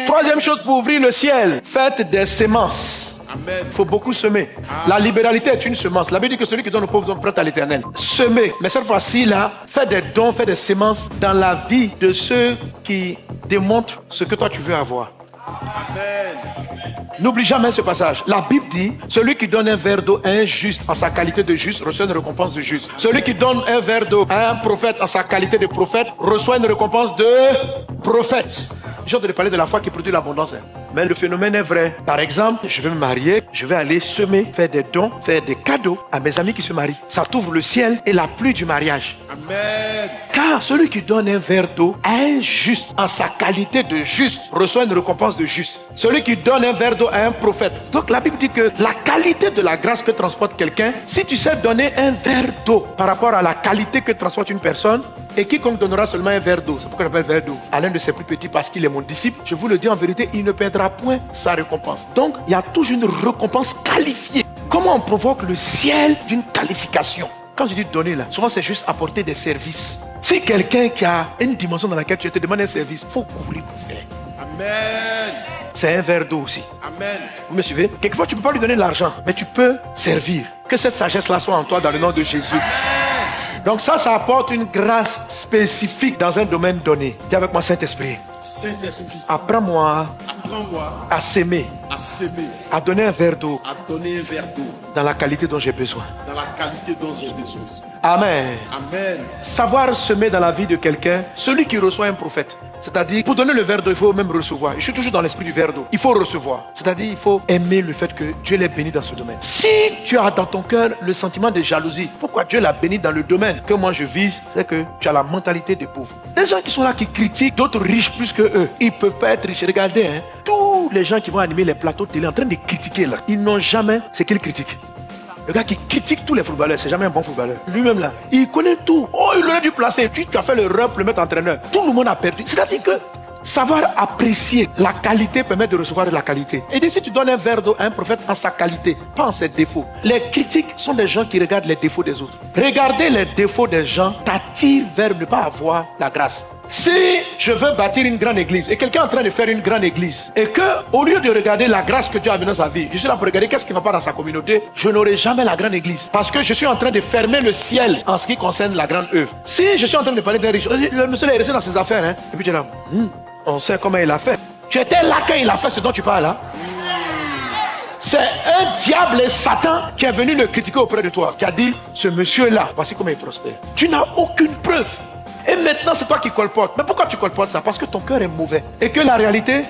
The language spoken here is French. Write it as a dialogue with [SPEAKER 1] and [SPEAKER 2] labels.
[SPEAKER 1] Troisième chose pour ouvrir le ciel, faites des semences.
[SPEAKER 2] Amen.
[SPEAKER 1] Il faut beaucoup semer. La libéralité est une semence. La Bible dit que celui qui donne aux pauvres donne prête à l'éternel. Semer. Mais cette fois-ci là, fais des dons, fais des semences dans la vie de ceux qui démontrent ce que toi tu veux avoir.
[SPEAKER 2] Amen.
[SPEAKER 1] N'oublie jamais ce passage. La Bible dit, celui qui donne un verre d'eau à un juste en sa qualité de juste reçoit une récompense de juste. Celui qui donne un verre d'eau à un prophète en sa qualité de prophète reçoit une récompense de prophète. Je vais te parler de la foi qui produit l'abondance. Mais le phénomène est vrai. Par exemple, je vais me marier, je vais aller semer, faire des dons, faire des cadeaux à mes amis qui se marient. Ça t'ouvre le ciel et la pluie du mariage.
[SPEAKER 2] Amen.
[SPEAKER 1] Car celui qui donne un verre d'eau à un juste en sa qualité de juste reçoit une récompense de juste. Celui qui donne un verre d'eau à un prophète. Donc la Bible dit que la qualité de la grâce que transporte quelqu'un, si tu sais donner un verre d'eau par rapport à la qualité que transporte une personne, et quiconque donnera seulement un verre d'eau, c'est pourquoi j'appelle verre d'eau, à l'un de ses plus petits parce qu'il est mon disciple, je vous le dis en vérité, il ne perdra point sa récompense. Donc il y a toujours une récompense qualifiée. Comment on provoque le ciel d'une qualification? Quand je dis donner là, souvent c'est juste apporter des services. Si quelqu'un qui a une dimension dans laquelle tu te demandes un service, il faut couvrir pour faire.
[SPEAKER 2] Amen.
[SPEAKER 1] C'est un verre d'eau aussi.
[SPEAKER 2] Amen.
[SPEAKER 1] Vous me suivez? Quelquefois tu ne peux pas lui donner l'argent, mais tu peux servir. Que cette sagesse-là soit en toi dans le nom de Jésus. Donc ça apporte une grâce spécifique dans un domaine donné. Dis avec moi, Saint-Esprit.
[SPEAKER 2] Saint-Esprit,
[SPEAKER 1] Apprends-moi
[SPEAKER 2] apprends-moi
[SPEAKER 1] à s'aimer,
[SPEAKER 2] à s'aimer,
[SPEAKER 1] à donner un verre d'eau
[SPEAKER 2] à donner un verre d'eau
[SPEAKER 1] dans la qualité dont j'ai besoin.
[SPEAKER 2] dans la qualité dont j'ai besoin.
[SPEAKER 1] Amen.
[SPEAKER 2] Amen.
[SPEAKER 1] Savoir semer dans la vie de quelqu'un, celui qui reçoit un prophète. C'est-à-dire, pour donner le verre d'eau, il faut même recevoir. Je suis toujours dans l'esprit du verre d'eau. Il faut recevoir. C'est-à-dire, il faut aimer le fait que Dieu l'ait béni dans ce domaine. Si tu as dans ton cœur le sentiment de jalousie, pourquoi Dieu l'a béni dans le domaine que moi je vise, c'est que tu as la mentalité des pauvres. Des gens qui sont là, qui critiquent d'autres riches plus que eux. Ils ne peuvent pas être riches. Regardez, hein, tous les gens qui vont animer les plateaux télé en train de critiquer là, ils n'ont jamais ce qu'ils critiquent. Le gars qui critique tous les footballeurs, c'est jamais un bon footballeur. Lui-même là, il connaît tout. Oh, il aurait dû placer. Tu as fait l'erreur pour le mettre entraîneur. Tout le monde a perdu. C'est-à-dire que savoir apprécier la qualité permet de recevoir de la qualité. Et si tu donnes un verre d'eau à un prophète en sa qualité, pas en ses défauts. Les critiques sont des gens qui regardent les défauts des autres. Regarder les défauts des gens t'attire vers ne pas avoir la grâce. Si je veux bâtir une grande église et quelqu'un est en train de faire une grande église et que, au lieu de regarder la grâce que Dieu a mis dans sa vie, je suis là pour regarder qu'est-ce qui ne va pas dans sa communauté, je n'aurai jamais la grande église parce que je suis en train de fermer le ciel en ce qui concerne la grande œuvre. Si je suis en train de parler d'un riche, le monsieur est resté dans ses affaires, hein, et puis tu es là, on sait comment il a fait. Tu étais là quand il a fait ce dont tu parles là. C'est un diable et Satan qui est venu le critiquer auprès de toi, qui a dit, ce monsieur-là, voici comment il prospère. Tu n'as aucune preuve. Et maintenant, c'est toi qui colportes. Mais pourquoi tu colportes ça? Parce que ton cœur est mauvais. Et que la réalité...